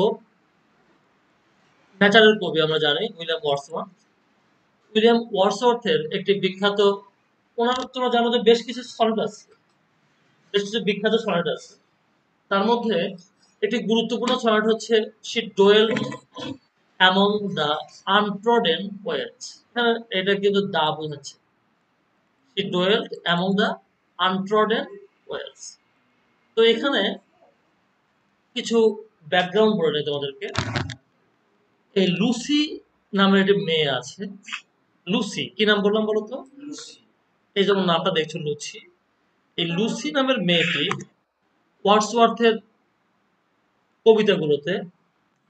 ও natural কবি আমরা জানি উইলিয়াম ওয়ার্ডসওয়ার্থের একটি বিখ্যাত ওনার তোমরা জানো যে বেশ কিছু বিখ্যাত সনেট আছে তার মধ্যে একটি গুরুত্বপূর্ণ সনেট হচ্ছে she dwelt among the untrodden ways. হ্যাঁ, এটা কিন্তু দা বোঝাচ্ছে। She dwelt among the untrodden ways. তো এখানে কিছু ব্যাকগ্রাউন্ড বলে নেই তোমাদেরকে। এই লুসি নামের একটি মেয়ে আছে। লুসি কি নাম বললাম বলো তো? এই যেমন নামটা দেখছো লুসি। এই লুসি নামের মেয়েটি ওয়ার্ডসওয়ার্থের কবিতাগুলোতে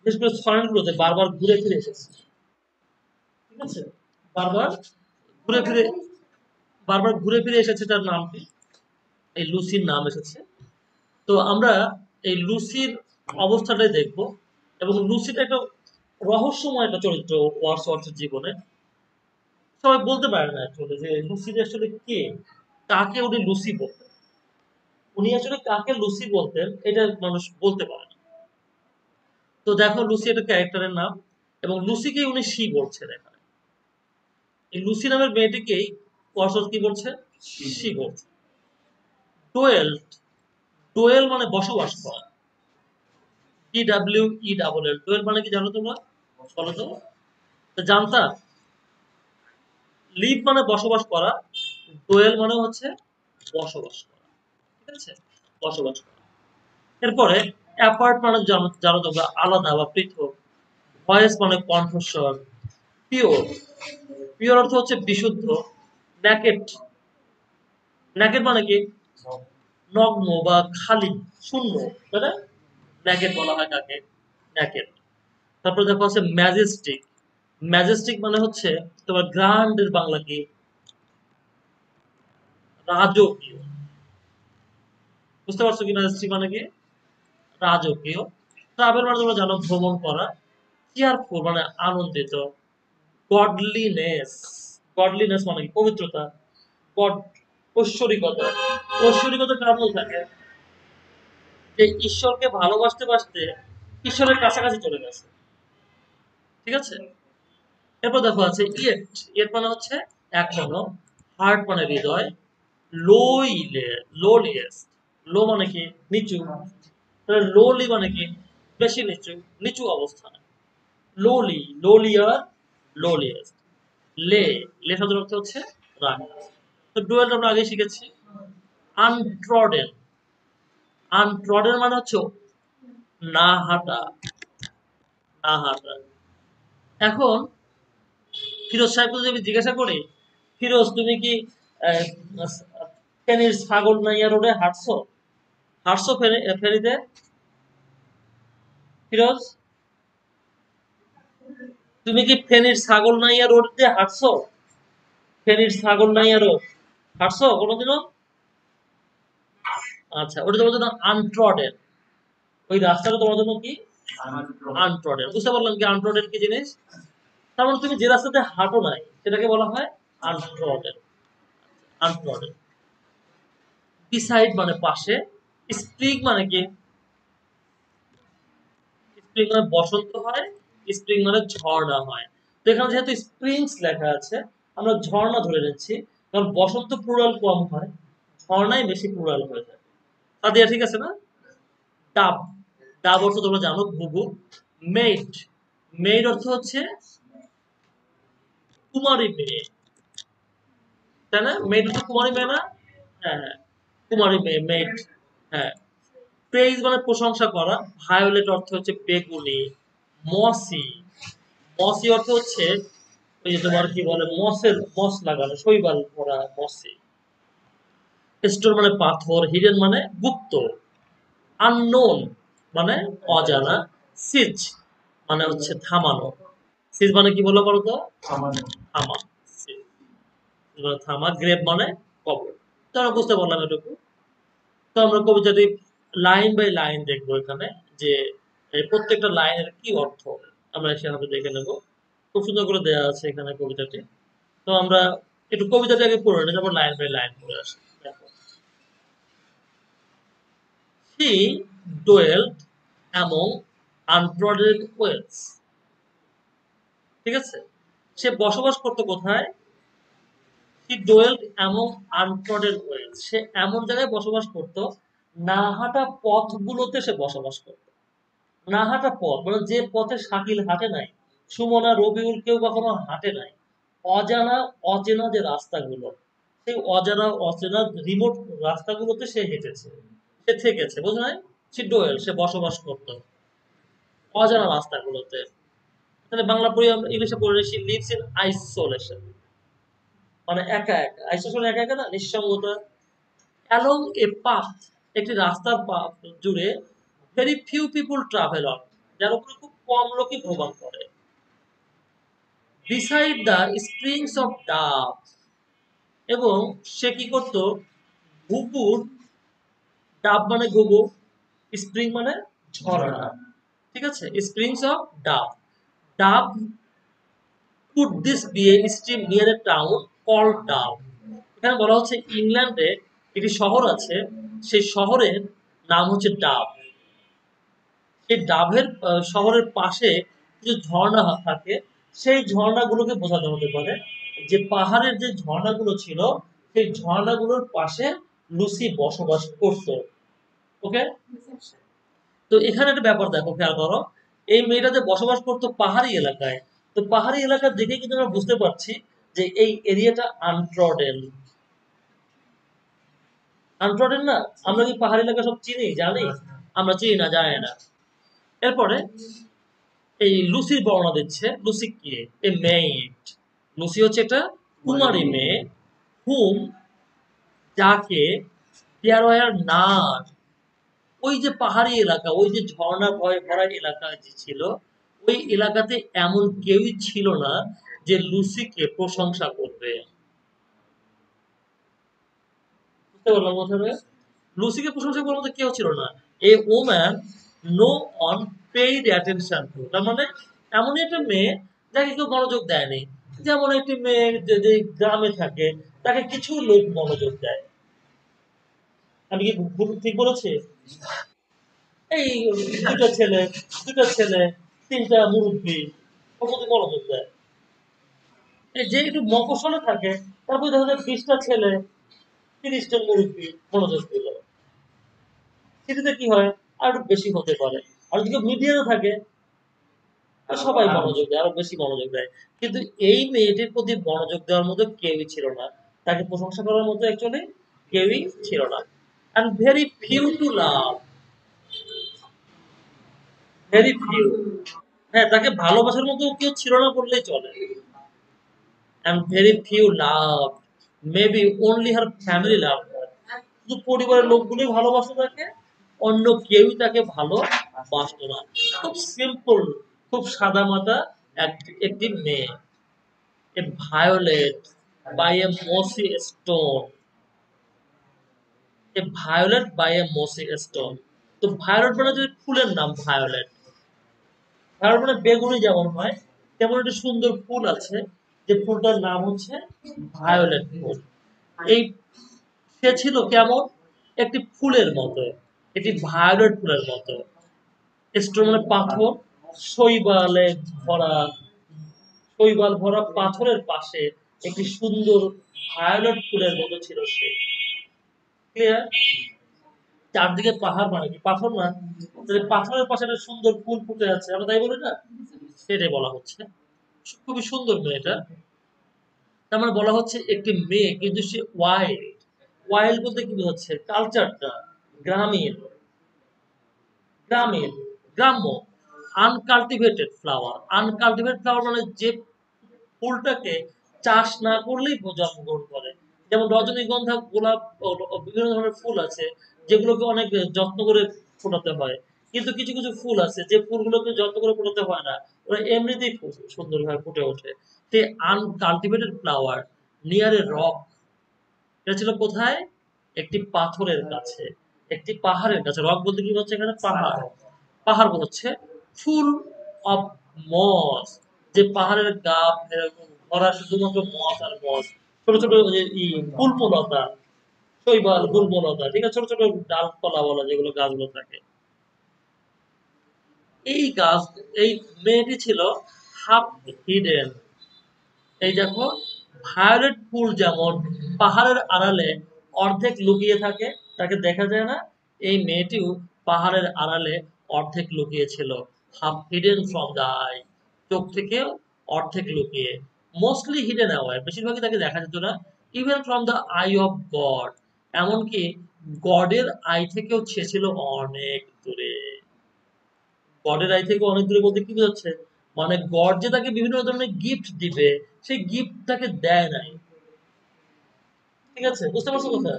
বিশেষ করে সনেটগুলোতে বারবার ঘুরে ফিরে এসেছে। ঠিক আছে? বারবার ঘুরে ফিরে বারবার ঘুরে ফিরে এসেছে তার নামটি। এই লুসির নাম এসেছে। তো আমরা এই লুসির অবস্থাটাই দেখব এবং লুসিটা একটা রহস্যময় একটা চরিত্র ওয়ার্ডসওয়ার্থের জীবনে। সবাই বলতে পারে না অ্যাকচুয়ালি যে লুসি আসলে কে, কাকে উনি লুসি বলতেন। উনি আসলে কাকে লুসি বলতেন এটা মানুষ বলতে পারে না। তো দেখো লুসি একটা ক্যারেক্টারের নাম এবং লুসিকে উনি সি বলছেন এখানে। এই লুসি নামের মেয়েটিকেই ওয়াটসন কি বলছে? সি বলছে। ডোয়েল্ট, ডোয়েল মানে বসবাস করা। DWELL, ডোয়েল মানে কি জানো তোমরা? বলো তো। জানতা? লিভ মানে বসবাস করা, ডোয়েল মানে হচ্ছে বসবাস করা। ঠিক আছে? বসবাস করা। এরপরে অ্যাপার্ট মানে জানো জানো তোমরা আলাদা বা পৃথক। ভয়েস মানে কণ্ঠস্বর। পিওর, পিওর অর্থ হচ্ছে বিশুদ্ধ। ন্যাকেড, ন্যাকেড মানে কি? নগ্ন বা খালি, শূন্য, তাই না? ন্যাকেড বলা হয় কাকে? ন্যাকেড। তারপর দেখো আছে ম্যাজেস্টিক। ম্যাজেস্টিক মানে হচ্ছে তোমার গ্র্যান্ড এর বাংলা কি? রাজকীয়। বুঝতে পারছো কি ম্যাজেস্টিক মানে কি? রাজকীয়। ট্রাভেল মানে তোমরা জানো ভ্রমণ করা। চেয়ারফুল মানে আনন্দিত। গডলিনেস, গডলিনেস মানে কি? পবিত্রতা। গড, ঐশ্বরিকতা। ঐশ্বরিকতা কার মধ্যে থাকে? যে ঈশ্বরকে ভালোবাসতে বাসতে ঈশ্বরের কাছাকাছি চলে গেছে। ঠিক আছে? এরপর দেখো আছে ইয়েট। ইয়েট মানে হচ্ছে এখনো। হার্ট মানে হৃদয়। লোইলে, লোলিয়েস্ট। লো মানে কি? নিচু। তাহলে লোলি মানে কি? বেশি নিচু, নিচু অবস্থানে। লোলি, লোলিয়ার, লোলিয়েস্ট। লে, লে শব্দের অর্থ হচ্ছে রাখা। তো ডুয়েল আমরা আগে শিখেছি। আনট্রডেন, আনট্রডেন মানে হচ্ছে না হাঁটা, না হাঁটা। এখন ফিরোজ সাহেবকে যদি আমি জিজ্ঞাসা করি, ফিরোজ তুমি কি আহ, ফেনীর ছাগল নাইয়া রোডে হাঁটছো? হাঁটছো ফেনীতে? ফিরোজ, তুমি কি ফেনীর ছাগল নাইয়া রোড দিয়ে হাঁটছো? ফেনীর ছাগল নাইয়া রোড হাঁটছো কোনোদিনও? আচ্ছা, ওটা তোমার জন্য আনট্রডেন। ওই রাস্তাটা তোমার জন্য কি? আনট্রডেন। বুঝতে পারলাম কি আনট্রডেন কি জিনিস? তার মানে তুমি যে রাস্তাতে হাঁটো নাই সেটাকে বলা হয় আনট্রডেন। আনট্রডেন। বিসাইড মানে পাশে। স্প্রিং মানে কি? স্প্রিং মানে বসন্ত হয়, স্প্রিং মানে ঝর্ণা হয়। তো এখানে যেহেতু স্প্রিংস লেখা আছে আমরা ঝর্ণা ধরে নিচ্ছি, কারণ বসন্ত প্লুরাল কম হয়, ঝর্ণাই বেশি প্লুরাল হয়ে যায়। সাদিয়া ঠিক আছে না? ডাব, ডাব অর্থ তোমরা জানো ঘুঘু। মেড, মেড অর্থ হচ্ছে কুমারী মেয়ে, তাই না? মেড হচ্ছে কুমারী মেয়ে না? হ্যাঁ হ্যাঁ, কুমারী মেয়ে, মেড। হ্যাঁ। প্রেইজ মানে প্রশংসা করা। ভায়োলেট অর্থ হচ্ছে বেগুনি। মসি, মসি অর্থ হচ্ছে ওই যে তোমার কি বলে মসের মস লাগানো শৈবাল পরা মসি। স্টোর মানে পাথর। হিডেন মানে গুপ্ত। আননোন মানে অজানা। সিজ মানে হচ্ছে থামানো। সিজ মানে কি বললো বলো তো? থামা। সিজ মানে থামা। গ্রেপ মানে কবর। তো আমরা বুঝতে পারলাম এটুকু। তো আমরা কবিতাটি লাইন বাই লাইন দেখবো এখানে, যে এই প্রত্যেকটা লাইনের কি অর্থ আমরা সেভাবে দেখে নেব। খুব সুন্দর করে দেওয়া আছে এখানে কবিতাটি। তো আমরা একটু কবিতাটি আগে পড়ে নিই, তারপর লাইন বাই লাইন পড়ে আসি। দেখো, he dwelt among আনট্রডেন ওয়েলস। ঠিক আছে, সে বসবাস করতো কোথায়? হি ডোয়েলড অ্যামং আনট্রডেন ওয়েলস, সে এমন জায়গায় বসবাস করত না হাঁটা পথগুলোতে সে বসবাস করত। না হাঁটা পথ মানে যে পথে শাকিল হাঁটে নাই, সুমনা রবিউল কেউ কখনো হাঁটে নাই, অজানা অচেনা যে রাস্তাগুলো, সেই অজানা অচেনা রিমোট রাস্তাগুলোতে সে হেঁটেছে, সে থেকেছে, বুঝলে নাই? সে ডোয়েল, সে বসবাস করত অজানা রাস্তাগুলোতে। তাহলে বাংলা পড়ি, আমরা ইংলিশে পড়ে সি লিভস ইন আইসোলেশন, মানে একা একা, আইসোলেশন একা একা না, নিঃসঙ্গতা। অ্যালং এ পাথ, একটি রাস্তার জুড়ে, very few people travel on, যার উপরে খুব কম লোকই ভ্রমণ করে। বিসাইড দ্য স্প্রিংস অফ ডাব, এবং সে কি করত? ঘুঘুর, ডাব মানে ঘুঘু, স্প্রিং মানে ঝর্ণা, ঠিক আছে, springs of Dove, Dove could this be a stream near a town called Dove. এখানে বলা হচ্ছে ইংল্যান্ডে একটি শহর আছে, সেই শহরের নাম হচ্ছে ডাব। সেই ডাবের শহরের পাশে কিছু ঝর্ণা থাকে, সেই ঝর্ণাগুলোকে বোঝানো হতে পারে যে পাহাড়ের যে ঝর্ণাগুলো ছিল, সেই ঝর্ণাগুলোর পাশে লুসি বসবাস করত। ওকে, তো এখানে একটা ব্যাপার দেখো, খেয়াল করো, এই মেয়েটা যে বসবাস করতো পাহাড়ি এলাকায়, তো পাহাড়ি এলাকা দেখে কিন্তু আমরা বুঝতে পারছি যে এই এরিয়াটা আনট্রডেন। আনট্রডেন না? আমরা কি পাহাড়ি এলাকা সব চিনি, জানি? আমরা চিনি না, জানি না। এরপরে এই লুসির বর্ণনা দিচ্ছে। লুসি কে? এ মেইড, লুসি হচ্ছে একটা কুমারী মেয়ে, হুম, যাকে দেয়ার ওয়ার নার, ওই যে পাহাড়ি এলাকা, ওই যে ঝর্ণা ভয় ভরা এলাকা যে ছিল, ওই এলাকাতে এমন কেউই ছিল না যে লুসিকে প্রশংসা করবে। বুঝতে পারলাম কথাটা? লুসিকে প্রশংসা করার মতো কেউ ছিল না। A woman no one paid attention to, তার মানে এমনই একটা মেয়ে যাকে কেউ মনোযোগ দেয়নি। যেমন একটি মেয়ে যদি গ্রামে থাকে, তাকে কিছু লোক মনোযোগ দেয়। আমি কি ঠিক বলেছি? এই দুটো ছেলে, তিনটা মুরব্বী, ওর প্রতি মনোযোগ দেয়। এই যে একটু মফস্বলে থাকে, তারপরে দেখা যায় 20টা ছেলে, 30টা মুরব্বী মনোযোগ দিল। সিটিতে কি হয়? আর একটু বেশি হতে পারে। আর যদি মিডিয়াতে থাকে, আর সবাই মনোযোগ দেয়, আরো বেশি মনোযোগ দেয়। কিন্তু এই মেয়েটির প্রতি মনোযোগ দেওয়ার মতো কেউই ছিল না, তাকে প্রশংসা করার মতো অ্যাকচুয়ালি কেউই ছিল না। And very few to love, very few, হ্যাঁ, তাকে ভালোবাসার মতো কেউ ছিল না বললেই চলে। And very few love, maybe only her family love, শুধু পরিবারের লোকগুলোই ভালোবাসতো তাকে, অন্য কেউই তাকে ভালোবাসতো না। খুব সিম্পল, খুব সাদামাটা একটি মেয়ে। এ violet by a mossy stone, a violet by a mossy stone. তো ভায়োলেট মানে যদি ফুলের নাম ভায়োলেট, ভায়োলেট মানে বেগুনি যেমন হয়, তেমন একটা সুন্দর ফুল আছে, যে ফুলটার নাম হচ্ছে ভায়োলেট ফুল। এই সে ছিল কেমন? একটি ফুলের মতো, একটি ভায়োলেট ফুলের মতো। স্টোন মানে পাথর, শৈবালে ভরা, শৈবাল ভরা পাথরের পাশে একটি সুন্দর ভায়োলেট ফুলের মতো ছিল সে। ক্লিয়ার? চারদিকে পাহাড় মানে কি পাথর না? তাহলে পাথরের পাশে একটা সুন্দর ফুল ফুটে আছে, আমরা তাই বলি না? সেটাই বলা হচ্ছে। খুবই সুন্দর মেয়েটা। তার মানে বলা হচ্ছে একটি মেয়ে, কিন্তু সে ওয়াইল্ড। ওয়াইল্ড বলতে কি বোঝাচ্ছে? কালচারটা গ্রামীণ, গ্রামীণ, গ্রাম্য। আনকাল্টিভেটেড ফ্লাওয়ার, আনকাল্টিভেটেড ফ্লাওয়ার মানে যে ফুলটাকে চাষ না করলেই জন্মগ্রহণ করে। যেমন রজনীগন্ধা, গোলাপ, বিভিন্ন ধরনের ফুল আছে যেগুলোকে অনেক যত্ন করে ফোটাতে হয়। কিন্তু কিছু কিছু ফুল আছে যে ফুলগুলোকে যত্ন করে ফোটাতে হয় না, ওরা এমনিতেই সুন্দরভাবে ফুটে ওঠে। সে আনকাল্টিভেটেড ফ্লাওয়ার নিয়ার এ রক, এটা ছিল কোথায়? একটি পাথরের কাছে, একটি পাহাড়ের কাছে। রক বলতে কি হচ্ছে এখানে? পাহাড়। পাহাড় হচ্ছে ফুল অফ মস, যে পাহাড়ের গা এরকম ভরা শুধুমাত্র মস আর মস, ছোট ছোট যে গুল্মলতা, শৈবাল, গুল্মলতা, ঠিক আছে, ছোট ছোট ডালপালা বলা যেগুলো গাছগুলো থাকে। এই গাছ, এই মেয়েটি ছিল হাফ হিডেন। এই দেখো, ভায়োলেট ফুল যেমন পাহাড়ের আড়ালে অর্ধেক লুকিয়ে থাকে, তাকে দেখা যায় না, এই মেয়েটিও পাহাড়ের আড়ালে অর্ধেক লুকিয়ে ছিল। Half hidden from the I, চোখ থেকে অর্ধেক লুকিয়ে। মোস্টলি হিডেন অ্যাওয়ে, বেশিরভাগই তাকে দেখা যেত না। Even from the I of god, এমনকি গডের আই থেকেও সে ছিল অনেক দূরে। গডের আই থেকে অনেক দূরে বলতে কি বোঝাচ্ছে? মানে গড যে তাকে বিভিন্ন ধরনের গিফট দিবে, সেই গিফট তাকে দেয় নাই। ঠিক আছে, বুঝতে পারছো কথা?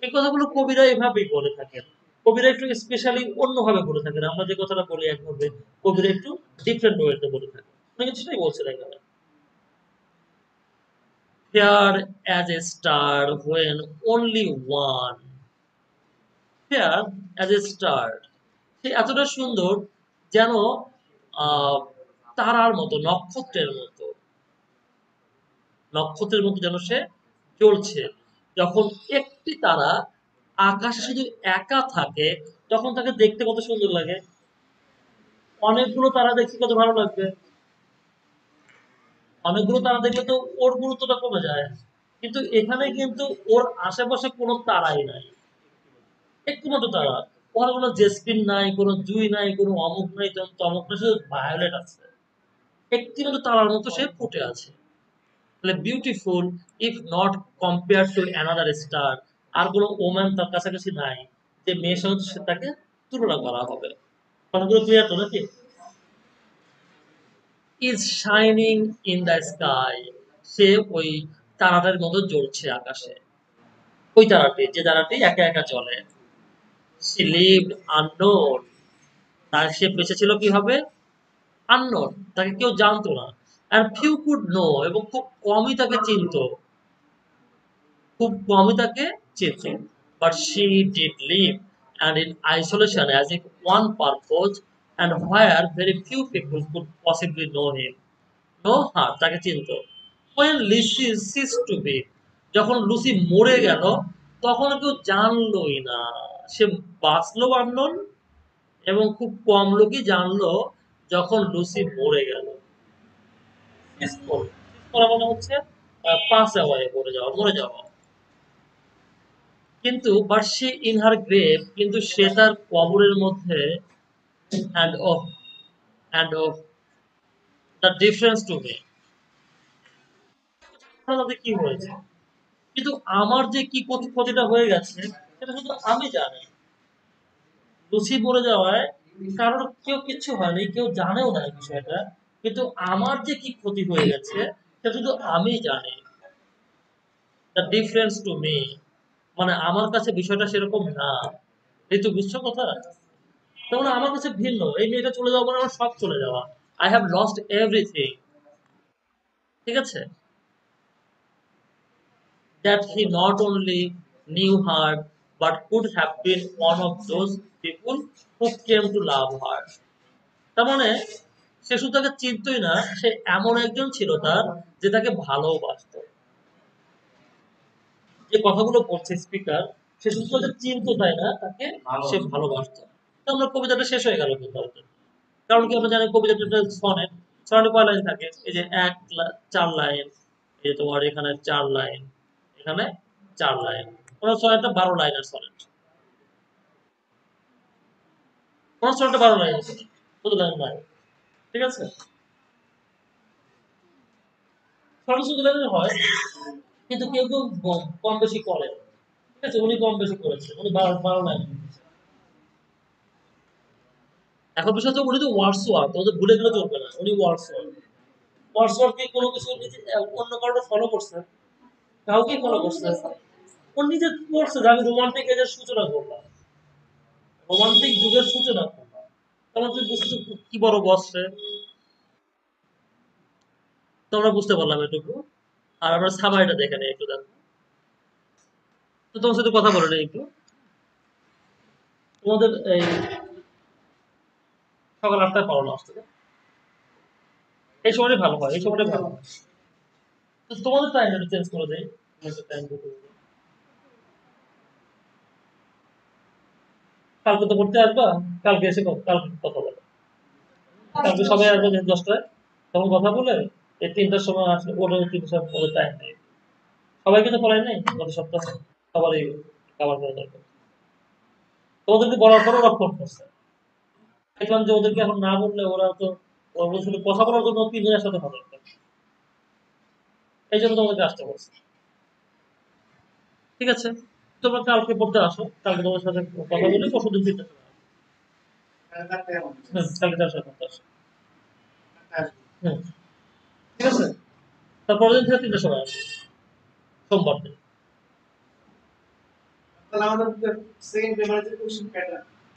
এই কথাগুলো কবিরা এভাবেই বলে থাকেন। কবিরা একটু স্পেশালি অন্যভাবে বলে থাকেন, আমরা যে কথাটা বলি একভাবে, কবিরা একটু ডিফারেন্ট ওয়েতে বলে থাকেন। উনি কিন্তু সেটাই বলছে এখানে। Fair as a star when only one. Fair as a star, সে এতটা সুন্দর যেন আহ তারার মতো, নক্ষত্রের মতো, নক্ষত্রের মতো যেন সে জ্বলছে। যখন একটি তারা আকাশে শুধু একা থাকে, তখন তাকে দেখতে কত সুন্দর লাগে। অনেকগুলো তারা দেখতে কত ভালো লাগবে। অনেকগুলো তারা দেখলে তো ওর গুরুত্বটা কমে যায়। কিন্তু এখানে কিন্তু ওর আশেপাশে কোনো তারাই নাই, একটু মাত্র তারা। ওখানে কোনো জেসপিন নাই, কোনো জুই নাই, কোনো অমুক নাই, তমুক নাই, শুধু ভায়োলেট আছে। একটি মাত্র তারার মতো সে ফুটে আছে। তাহলে beautiful, if not compare to another star, আর কোনো ওম্যান তার কাছাকাছি নাই যে মেয়ের সঙ্গে তাকে তুলনা করা হবে। কথাগুলো ক্লিয়ার তো নাকি? Is shining in the sky, সে ওই তারাটার মতো জ্বলছে আকাশে। ওই তারাটি, যে তারাটি একা একা জ্বলে। সি লিভড আননোন, তার সে বেঁচে ছিল কিভাবে? আননোন, তাকে কেউ জানতো না। and few could know, এবং খুব কমই তাকে চিনতো, খুব কমই তাকে চিনত। But she did live, and in isolation as if one purpose, and where very few people could possibly know him. Know her, তাকে চিনত। When Lucy ceased to be, যখন লুসি মরে গেল, তখন কেউ জানলই না। সে বাঁচলো আননোন, এবং খুব কম লোকই জানলো যখন লুসি মরে গেল। Cease করা, cease করা মানে হচ্ছে পাস অ্যাওয়ে, মরে যাওয়া, মরে যাওয়া। কিন্তু but say in her grave, কিন্তু সে তার কবরের মধ্যে, and of and of the difference to me, তাতে কি হয়েছে, কিন্তু আমার যে কি ক্ষতিটা হয়ে গেছে সেটা শুধু আমি জানি। লুসি মরে যাওয়ায় কারোর কেউ কিচ্ছু হয়নি, কেউ জানেও না এই বিষয়টা, কিন্তু আমার যে কি ক্ষতি হয়ে গেছে সেটা শুধু আমি জানি। দ্য ডিফারেন্স টু মি, মানে আমার কাছে বিষয়টা সেরকম না। এই তো বুঝছো কথা? তার মানে আমার কাছে ভিন্ন। এই মেয়েটা চলে যাওয়া মানে আমার সব চলে যাওয়া। I have lost everything. ঠিক আছে? That he not only knew her, but could have been one of those people who came to love her. তার মানে সে শুধু তাকে চিনতই না, সে এমন একজন ছিল তার যে তাকে ভালোবাসত। যে কথাগুলো বলছে স্পিকার, সে শুধু তাকে চিনতো তাই না, তাকে সে ভালোবাসতো। তো আমরা কবিতাটা শেষ হয়ে গেল কিন্তু আমাদের। কারণ কি, আমরা জানি কবিতাটা একটা সনেট। সনেটে কয় লাইন থাকে? এই যে 4 লাইন, এই যে তোমার এখানে 4 লাইন, এখানে 4 লাইন। কোন সনেটটা 12 লাইনের সনেট। কোন সনেটটা 12 লাইনের সনেট, 14 লাইন নাই। ঠিক আছে? সনেট 14 লাইনের হয়, কিন্তু কেউ কেউ কম বেশি করে। ঠিক আছে, উনি কম বেশি করেছে, উনি 12 লাইন। এখন বিষয় হচ্ছে উনি তো ওয়ার্ডসওয়ার্থ, ওদের ভুলে গেলে চলবে না, উনি ওয়ার্ডসওয়ার্থ। ওয়ার্ডসওয়ার্থ কি কোনো কিছু নিজে অন্য কারোটা ফলো করছে? কাউকেই ফলো করছে না। ও নিজে করছে যে আমি রোমান্টিক এজের সূচনা করলাম, রোমান্টিক যুগের সূচনা করলাম। তখন তুই বুঝছো কি বড় বস সে। তো আমরা বুঝতে পারলাম এটুকু। আর আমরা সামারিটা দেখে নেই একটু, দেখো তো তোমার সাথে কথা বলে নেই একটু। তোমাদের এই সকাল 8টায় পড়ানো আসছে না? এই সময়টাই ভালো হয়, এই সময়টাই ভালো হয়। তো তোমাদের টাইম একটু চেঞ্জ করে দেয়, তোমাদের টাইম। কালকে তো পড়তে আসবা, কালকে এসে কালকে কথা বলো। কালকে সবাই আসবে 10টায়, তখন কথা বলে এই 3টার সময় আসলে ওরা 3টার সময় ওদের টাইম নেই। সবাই কিন্তু পড়ায় নাই গত সপ্তাহে, সবারই কভার করা দরকার। তো ওদেরকে বলার পর ওরা ফোন করছে, দেখলাম যে ওদেরকে এখন না বললে ওরা তো, ওরা বলছিল কথা বলার জন্য 3 জনের সাথে হবে, এই জন্য তোমাদেরকে আসতে বলছে। ঠিক আছে, তোমরা কালকে পড়তে আসো, কালকে তোমার সাথে কথা বলে পরশু দিন 3টার সময় কালকে 4টায় পড়তে আসো। হুম, ঠিক আছে, তারপরের দিন থেকে 3টার সময় আসো, সোমবার দিন।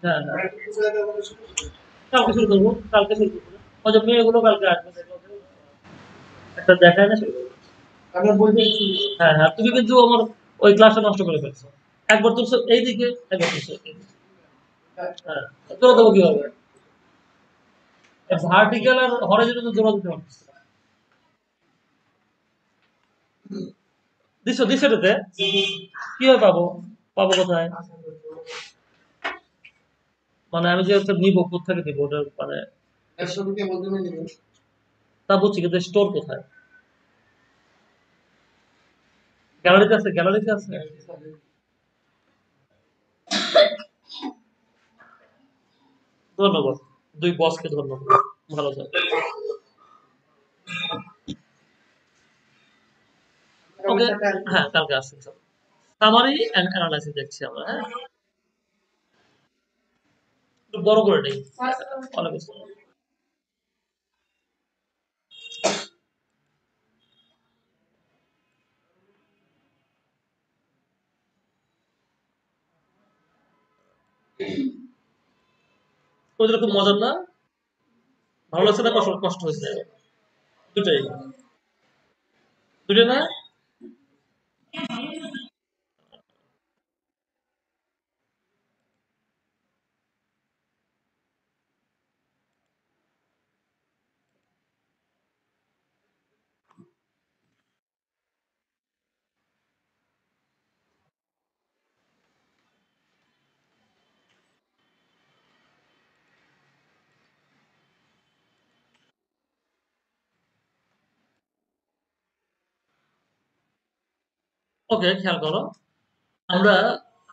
হ্যাঁ হ্যাঁ, কালকে শুরু করবো, কালকে শুরু করবো। ওই যে মেয়েগুলো কালকে আসবে, একটা দেখায় না সেগুলো। হ্যাঁ হ্যাঁ, তুমি কিন্তু আমার ওই ক্লাসটা নষ্ট করে ফেলছো। একবার তুলছো এইদিকে, একবার তুলছো এইদিকে। হ্যাঁ, জোড়া দেবো কিভাবে? ভার্টিক্যাল আর হরাইজন্টাল জোড়া দিতে পারতেছি না। দিছো দিছো এটাতে, কিভাবে পাবো? পাবো কোথায়? মানে আমি যে একটা নিবো, কোথেকে নিবো ওটা, মানে তা বুঝছি, কিন্তু স্টোর কোথায়? গ্যালারিতে আছে, গ্যালারিতে আছে। ধন্যবাদ, দুই বসকে ধন্যবাদ, ভালো থাকবে। ওকে, হ্যাঁ কালকে আসছি। সামারি এন্ড অ্যানালাইসিস দেখছি আমরা, হ্যাঁ একটু বড় করে নেই। ওয়ালাইকুম আসসালাম। ওদের খুব মজার না? ভালো লাগছে না কষ্ট কষ্ট হয়েছে? দুটাই, দুটো না? ওকে, খেয়াল করো, আমরা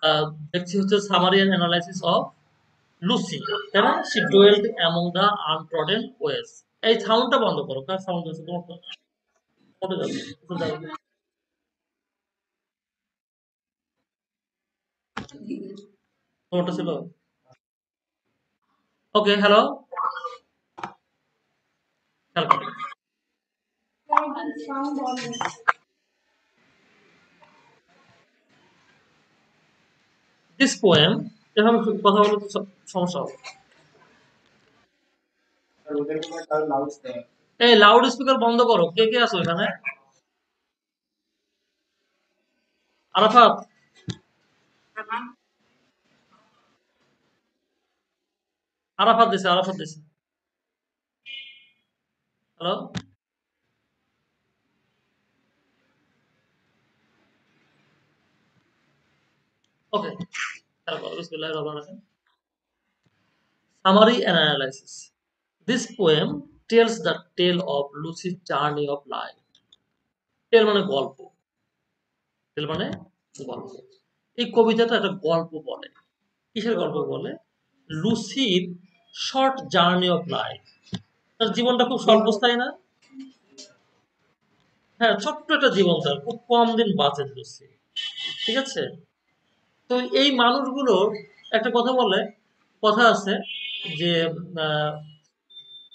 আহ, দেখছি হচ্ছে summary and analysis of Lucy, তাই না? শি ডুয়েলড অ্যামং দ্য আনট্রডেন ওয়েস। এই সাউন্ডটা বন্ধ করো, কার সাউন্ড হচ্ছে তোমার তো? উঠে যাবে, উঠে যাবে। তোমারটা ছিল? ওকে, হ্যালো, খেয়াল করো। দিস পোয়েম, এভাবে কথা বলতে তো সমস্যা হবে। এই লাউড স্পিকার বন্ধ করো, কে কে আছো এখানে? আরাফাত, আরাফাত দিছে, আরাফাত দিছে। হ্যালো, ওকে, খেয়াল করো, বিসমিল্লাহির রহমানির রহিম। Summary and analysis. This poem tells the tale of Lucy's journey of life. টেল মানে গল্প, টেল মানে গল্প। এই কবিতাটা একটা গল্প বলে। কিসের গল্প বলে? লুসির শর্ট জার্নি অফ লাইফ। তার জীবনটা খুব স্বল্পস্থায়ী না? হ্যাঁ, ছোট্ট একটা জীবন, তার খুব কম দিন বাঁচে লুসি। ঠিক আছে, তো এই মানুষগুলোর একটা কথা বলে, কথা আছে যে আহ,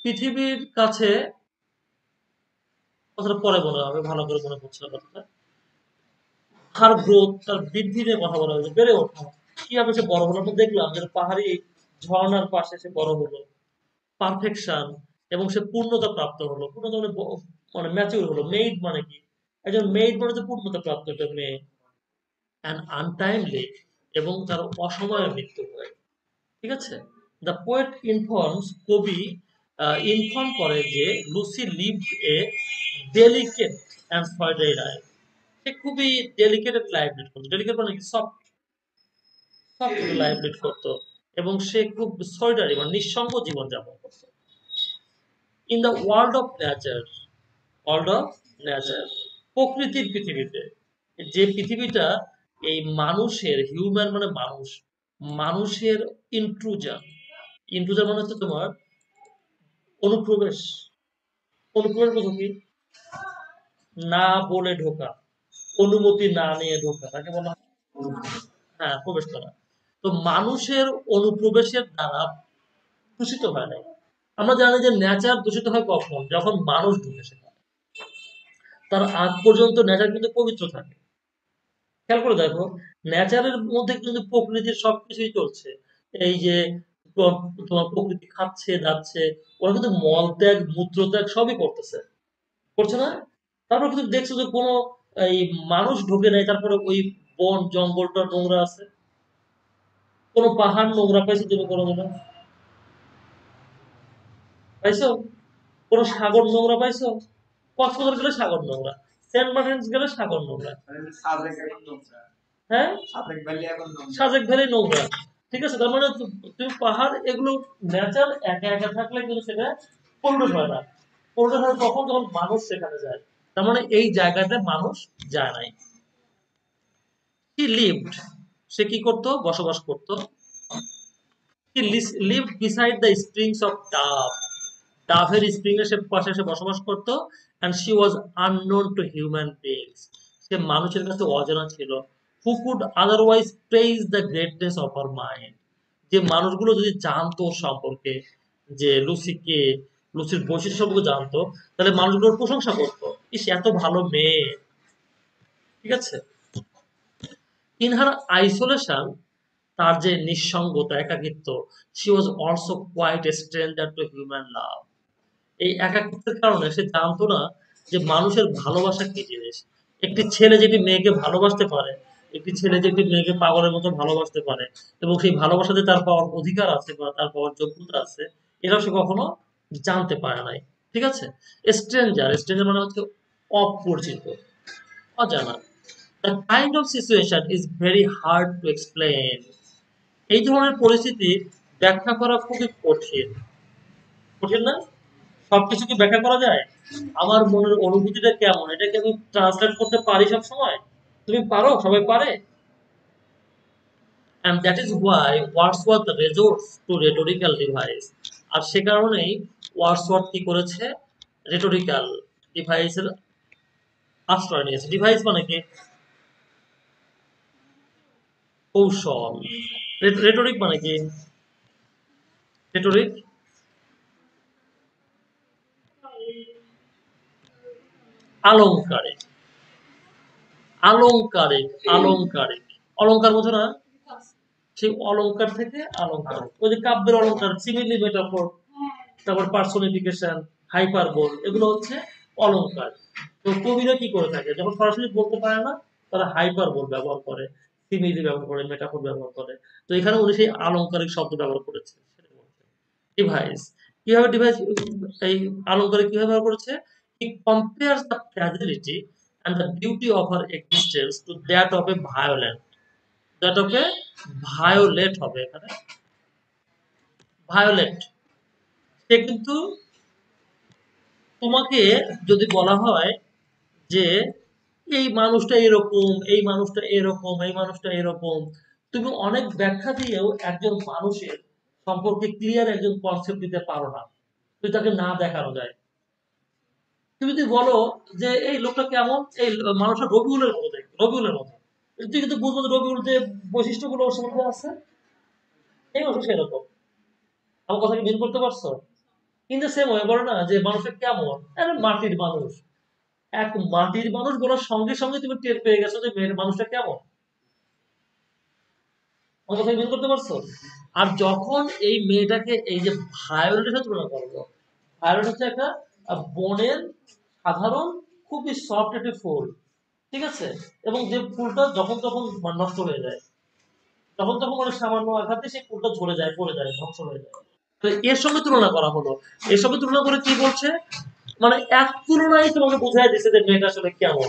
পৃথিবীর কাছে, কথাটা পরে বলা হবে, ভালো করে মনে পড়ছে না কথাটা। তার গ্রোথ, তার বৃদ্ধি নিয়ে কথা বলা হয়েছে, বেড়ে ওঠা, কিভাবে সে বড় হলো। আমরা দেখলাম যে পাহাড়ি ঝর্ণার পাশে সে বড় হলো, পারফেকশন, এবং সে পূর্ণতা প্রাপ্ত হলো। পূর্ণতা মানে মানে ম্যাচিউর হলো। মেইড মানে কি? একজন মেইড মানে যে পূর্ণতা প্রাপ্ত একটা মেয়ে। অ্যান্ড আনটাইমলি, এবং তার অসময়ে মৃত্যু হয়। ঠিক আছে, দ্য পোয়েট ইনফর্মস, কবি ইনফর্ম করে যে Lucy lived a delicate and solitary life. সে খুবই ডেলিকেটেড লাইফ লিড করতো। ডেলিকেট মানে কি? সফট, সফট লাইফ লিড করতো। এবং সে খুব সলিটারি মানে নিঃসঙ্গ জীবন যাপন করতো। In the world of nature, প্রকৃতির পৃথিবীতে, যে পৃথিবীটা এই মানুষের, হিউম্যান মানে মানুষ, মানুষের ইন্ট্রুজার, ইন্ট্রুজার মানে হচ্ছে তোমার অনুপ্রবেশ, অনুপ্রবেশ বোঝো কি? না বলে ঢোকা, অনুমতি না নিয়ে ঢোকা, তাকে বলা হয় হ্যাঁ প্রবেশ করা। তো মানুষের অনুপ্রবেশের দ্বারা দূষিত হয় নাই। আমরা জানি যে নেচার দূষিত হয় কখন, যখন মানুষ ঢুকে সেখানে। তার আগ পর্যন্ত নেচার কিন্তু পবিত্র থাকে। খেয়াল করে দেখো, নেচারের মধ্যে কিন্তু প্রকৃতির সবকিছুই চলছে। এই যে তোমার প্রকৃতি খাচ্ছে যাচ্ছে, ওরা কিন্তু মলত্যাগ মূত্রত্যাগ সবই করতেছে, করছে না? তারপর কিন্তু দেখছো যে কোনো এই মানুষ ঢুকে নাই, তারপরে ওই বন জঙ্গলটা নোংরা আছে। কোনো পাহাড় নোংরা পাইছো তুমি কোনোদিনও? পাইছো? কোনো সাগর নোংরা পাইছো? কক্সবাজার গেলে সাগর নোংরা, সেন্ট মার্টিনস গেলে সাগর নোংরা, হ্যাঁ সাজেক ভ্যালি নোংরা। ঠিক আছে, তার মানে তুমি পাহাড় এগুলো ন্যাচার একা একা থাকলে কিন্তু সেটা পল্টন হয় না। পল্টন হয় কখন, যখন মানুষ সেখানে যায়। তার মানে এই জায়গাতে মানুষ যায় নাই। হি লিভড, সে কি করতো, বসবাস করতো। He lived beside the springs of Dove, ডাভের স্প্রিং এর সে পাশে সে বসবাস করতো। And she was unknown to human beings, সে মানুষের কাছে অজানা ছিল। Who could otherwise praise the greatness of her mind, যে মানুষগুলো যদি জানতো ওর সম্পর্কে, যে লুসিকে, লুসির বৈশিষ্ট্য সম্পর্কে জানতো, তাহলে মানুষগুলোর প্রশংসা করতো, ইস এত ভালো মেয়ে। ঠিক আছে। ইন হার আইসোলেশন, তার যে নিঃসঙ্গতা একাকিত্ব, she was also quite a stranger to human love, এই একাকিত্বের কারণে সে জানতো না যে মানুষের ভালোবাসা কি জিনিস। একটি ছেলে যেটি মেয়েকে ভালোবাসতে পারে, একটি ছেলে যেটি মেয়েকে পাগলের মতো ভালোবাসতে পারে, এবং সেই ভালোবাসাতে তার পাওয়ার অধিকার আছে বা তার পাওয়ার যোগ্যতা আছে, এটাও সে কখনো জানতে পারে নাই। ঠিক আছে। স্ট্রেঞ্জার, স্ট্রেঞ্জার মানে হচ্ছে অপরিচিত, অজানা। The kind of situation is very hard to explain, এই ধরনের পরিস্থিতি ব্যাখ্যা করা খুবই কঠিন। কঠিন না? সবকিছু কি ব্যাখ্যা করা যায়? আমার মনের অনুভূতিটা কেমন, এটা কি আমি ট্রান্সলেট করতে পারি সব সময়? তুমি পারো? সবাই পারে? and that is why Wordsworth resorts to rhetorical device, আর সে কারণেই ওয়ার্ডসওয়ার্থ কি করেছে, রেটোরিক্যাল ডিভাইসের আশ্রয় নিয়েছে। ডিভাইস মানে কি? কৌশল। রেটোরিক মানে কি? রেটোরিক আলংকারিক, আলংকারিক, আলংকারিক, অলংকার বোঝো না? সেই অলংকার থেকে অলংকার, ওই যে কাব্যের অলংকার, সিমিলি, মেটাফোর, তারপর পার্সোনিফিকেশন, হাইপারবোল, এগুলো হচ্ছে অলংকার। তো কবিরা কি করে থাকে, যখন সরাসরি বলতে পারে না, তারা হাইপারবোল ব্যবহার করে, সিমিলি ব্যবহার করে, মেটাফোর ব্যবহার করে। তো এখানে উনি সেই আলংকারিক শব্দ ব্যবহার করেছে। ডিভাইস, কিভাবে ডিভাইস, এই আলংকারিক কিভাবে ব্যবহার করেছে? He compares the fragility and the beauty of her existence to that of a violent, that of a violate হবে এখানে, ভায়োলেট। সে কিন্তু, তোমাকে যদি বলা হয় যে এই মানুষটা এরকম, এই মানুষটা এরকম, এই মানুষটা এরকম, তুমি অনেক ব্যাখ্যা দিয়েও একজন মানুষের সম্পর্কে ক্লিয়ার একজন কনসেপ্ট দিতে পারো না, তুই তাকে না দেখানো যায়। তুমি যদি বলো যে এই লোকটা কেমন, এই মানুষটা রবিউলের মতো দেখতে, রবিউলের মতো, তুই কিন্তু বুঝবো যে রবিউল যে বৈশিষ্ট্যগুলো ওর মধ্যে আছে, এই মানুষ সেরকম। আমার কথা কি মিল করতে পারছো? ইন দ্য সেম ওয়ে বলে না যে মানুষটা কেমন, আরে মাটির মানুষ। এক মাটির মানুষ বলার সঙ্গে সঙ্গে তুমি টের পেয়ে গেছো যে মেয়ের মানুষটা কেমন। আমার কথা মিল করতে পারছো? আর যখন এই মেয়েটাকে এই যে ভায়োলেটের সাথে তুলনা করবো, ভায়োলেট হচ্ছে একটা বনের সাধারণ খুবই সফট একটি ফুল। ঠিক আছে। এবং যে ফুলটা যখন তখন নষ্ট হয়ে যায়, তখন তখন মানে সামান্য আঘাতে সেই ফুলটা ঝরে যায়, পড়ে যায়, ধ্বংস হয়ে যায়। তো এর সঙ্গে তুলনা করা হলো, এর সঙ্গে তুলনা করে কি বলছে, মানে এক তুলনায় তোমাকে বোঝাই দিচ্ছে যে মেয়েটা আসলে কেমন।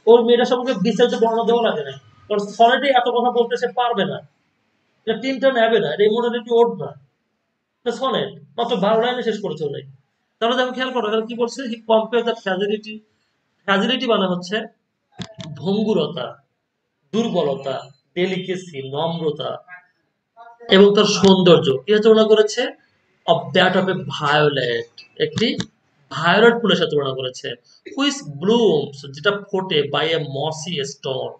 ওর মেয়েটা সম্পর্কে বিস্তারিত বর্ণনা দেওয়া লাগে না, কারণ সনেটে এত কথা বলতে সে পারবে না, এটা তিনটা নেবে না, এটা ইমোশনালিটি ওর না, এটা সনেট মাত্র 12 লাইনে শেষ করেছে ওরাই। তাহলে দেখো খেয়াল করো এখানে কি বলছে, হি কম্পেয়ার দ্য ফ্র্যাজিলিটি, ফ্র্যাজিলিটি মানে হচ্ছে ভঙ্গুরতা, দুর্বলতা, ডেলিকেসি, নম্রতা এবং তার সৌন্দর্য কি তুলনা করেছে, of that of a violet, একটি ভায়োলেট ফুলের সাথে তুলনা করেছে, হুইচ ব্লুমস যেটা ফোটে বাই এ মসি স্টোন,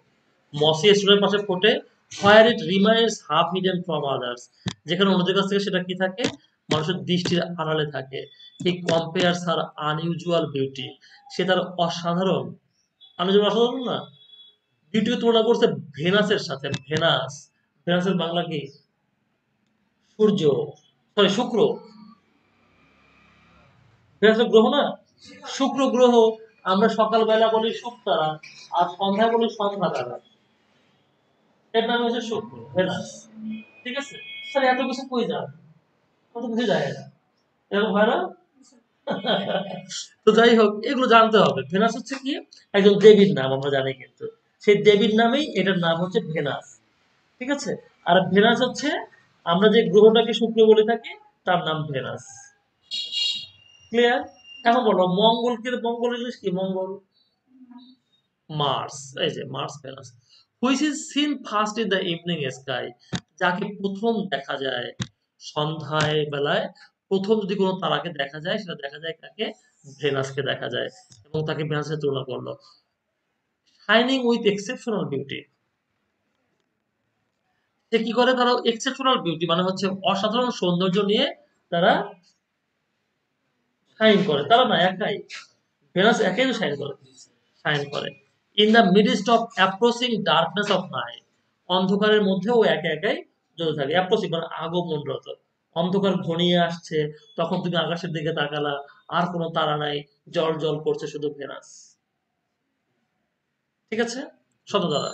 মসি স্টোনের পাশে ফোটে, where it remains half hidden from others, যেখানে অন্যদের কাছ থেকে সেটা কি থাকে, মানুষের দৃষ্টির আড়ালে থাকে। হি কম্পেয়ার্স হার আনইউজুয়াল বিউটি, সে তার অসাধারণ, আনইউজুয়াল অসাধারণ না, বিউটিকে তুলনা করছে ভেনাসের সাথে। ভেনাস, ভেনাসের বাংলা কি, সূর্য, সরি শুক্র, ভেনাসের গ্রহ না, শুক্র গ্রহ। আমরা সকালবেলা বলি শুকতারা, আর সন্ধ্যায় বলি সন্ধ্যা তারা, এর নাম হচ্ছে শুক্র, ভেনাস। ঠিক আছে, স্যার এত কিছু কই যান, কত কিছু যায় না, এরকম হয় না? তো যাই হোক, এগুলো জানতে হবে। ভেনাস হচ্ছে কি, একজন দেবীর নাম আমরা জানি, কিন্তু সেই দেবীর নামেই এটার নাম হচ্ছে ভেনাস। ঠিক আছে, আর ভেনাস হচ্ছে আমরা যে গ্রহটাকে শুক্র বলে থাকি তার নাম ভেনাস। ক্লিয়ার? এখন বলো মঙ্গলকে, মঙ্গল ইংলিশ কি, মঙ্গল মার্স, এই যে Mars Venus. Which is seen first in the evening sky, যাকে প্রথম দেখা যায় সন্ধ্যায় বেলায়, প্রথম যদি কোনো তারাকে দেখা যায় সেটা দেখা যায় কাকে, ভেনাসকে দেখা যায়, এবং তাকে ভেনাসের তুলনা করলো। শাইনিং উইথ এক্সেপশনাল বিউটি, সে কি করে, তারা এক্সেপশনাল বিউটি মানে হচ্ছে অসাধারণ সৌন্দর্য নিয়ে তারা শাইন করে। তারা না একাই, ভেনাস একাই তো শাইন করে, শাইন করে। In the midst of approaching darkness of night, অন্ধকারের মধ্যেও একে একাই জ্বলে থাকে। অ্যাপ্রোচিং মানে আগমনরত, অন্ধকার ঘনিয়ে আসছে, তখন তুমি আকাশের দিকে তাকালা, আর কোনো তারা নাই, জল জল করছে শুধু ভেনাস। ঠিক আছে, শত তারা।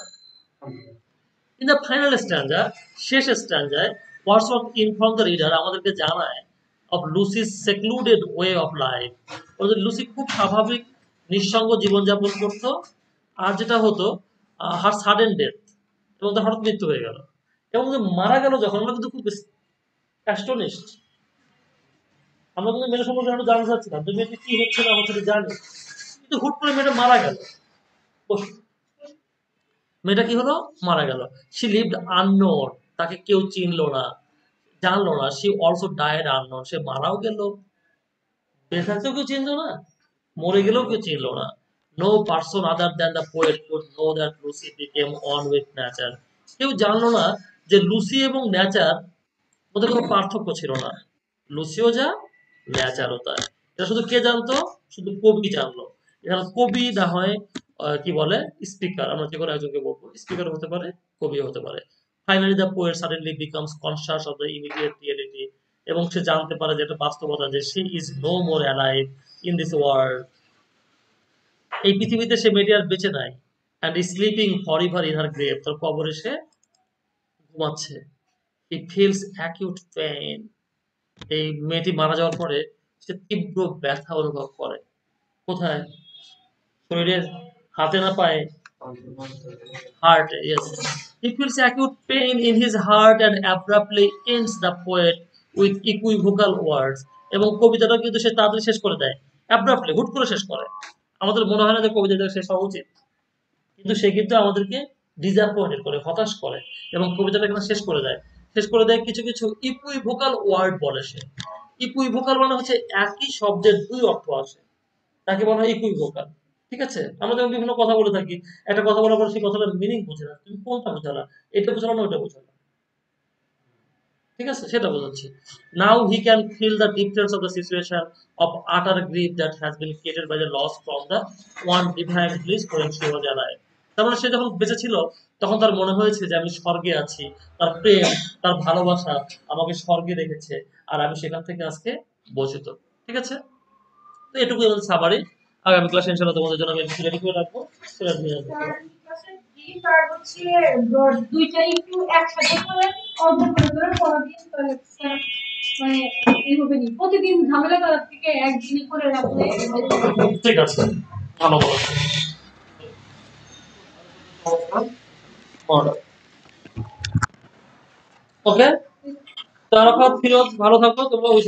ইন দ্য ফাইনাল স্ট্যান্ডা, শেষ স্ট্যান্ডায় ওয়ার্ডসওয়ার্থ ইনফর্ম দ্য রিডার, আমাদেরকে জানায় of Lucy's secluded way of life, ওদের লুসি খুব স্বাভাবিক নিঃসঙ্গ জীবনযাপন করতো, আর যেটা হতো হার সাডেন ডেথ, এবং তার হঠাৎ মৃত্যু হয়ে গেল, এবং যে মারা গেল যখন, আমরা কিন্তু খুব অ্যাস্টনিশড, আমরা কিন্তু মেয়ের সম্পর্কে আমরা জানতে চাচ্ছিলাম যে মেয়েটি কি হচ্ছে না হচ্ছে জানি, কিন্তু হুট করে মেয়েটা মারা গেল। মেয়েটা কি হলো, মারা গেল। শি লিভড আননোন, তাকে কেউ চিনলো না, জানলো না। শি অলসো ডায়েড আননোন, সে মারাও গেল, বেঁচে থাকতেও কেউ চিনলো না, মরে গেলেও কেউ চিনলো না। No person other than the poet could know that Lucy became one with nature, কেউ জানলো না যে লুসি এবং নেচার মধ্যে কোনো পার্থক্য ছিল না, লুসিও যা, নেচারও তাই। এটা শুধু কে জানতো, শুধু কবি জানলো। এখানে কবি না হয় কি বলে স্পিকার, আমরা যে কোনো একজনকে বলবো, স্পিকার হতে পারে, কবিও হতে পারে। Finally the poet suddenly becomes conscious of the immediate reality, এবং সে জানতে পারে যে এটা বাস্তবতা, যে she is no more alive in this world, এই পৃথিবীতে সে মেয়েটি আর বেঁচে নাই, and sleeping forever in her grave, তার কবরে সে ঘুমাচ্ছে। হি ফিলস অ্যাকিউট পেইন, এই মেয়েটি মারা যাওয়ার পরে সে তীব্র ব্যথা অনুভব করে। কোথায়, শরীরের, হাতে না পায়ে, heart, yes. He feels acute pain in his heart and abruptly ends the poet with equivocal words. এবং কবিতাটা কিন্তু সে তাড়াতাড়ি শেষ করে দেয়, অ্যাব্রাপ্টলি, হুট করে শেষ করে। আমাদের মনে হয় না যে কবিতাটা শেষ হওয়া উচিত, কিন্তু সে কিন্তু আমাদেরকে ডিসঅ্যাপয়েন্টেড করে, হতাশ করে, এবং কবিতাটা এখানে শেষ করে দেয়। শেষ করে দেয় কিছু কিছু ইকুইভোকাল ওয়ার্ড বলে সে। ইকুইভোকাল মানে হচ্ছে একই শব্দের দুই অর্থ আসে, তাকে বলা হয় ইকুইভোকাল। ঠিক আছে, আমরা যখন বিভিন্ন কথা বলে থাকি, একটা কথা বলার পর সেই কথাটার মিনিং বুঝে না, তুমি কোনটা বোঝালা, এটা বোঝালা না ওইটা বোঝালা। ঠিক আছে, সেটা বোঝাচ্ছে। Now he can feel the difference of the situation of utter grief that has been created by the loss from the one divine bliss when she was alive. তার মানে সে যখন বেঁচে ছিল তখন তার মনে হয়েছে যে আমি স্বর্গে আছি, তার প্রেম, তার ভালোবাসা আমাকে স্বর্গে রেখেছে, আর আমি সেখান থেকে আজকে বঞ্চিত। ঠিক আছে, তো এটুকুই আমাদের সাবারি। আগামী ক্লাসে ইনশাআল্লাহ তোমাদের জন্য আমি রেডি করে রাখবো, সেটা নিয়ে আসবো। দুইটাই একটু একসাথে করে অল্প করে করে পড়াদিন, তাহলে মানে এইভাবে নি প্রতিদিন ঝামেলা করার থেকে একদিনই করে রাখলে ঠিক আছে, ভালো বলেছো। ওকে, তো আরাফাত, ফিরোজ, ভালো থাকো তোমরা, ওই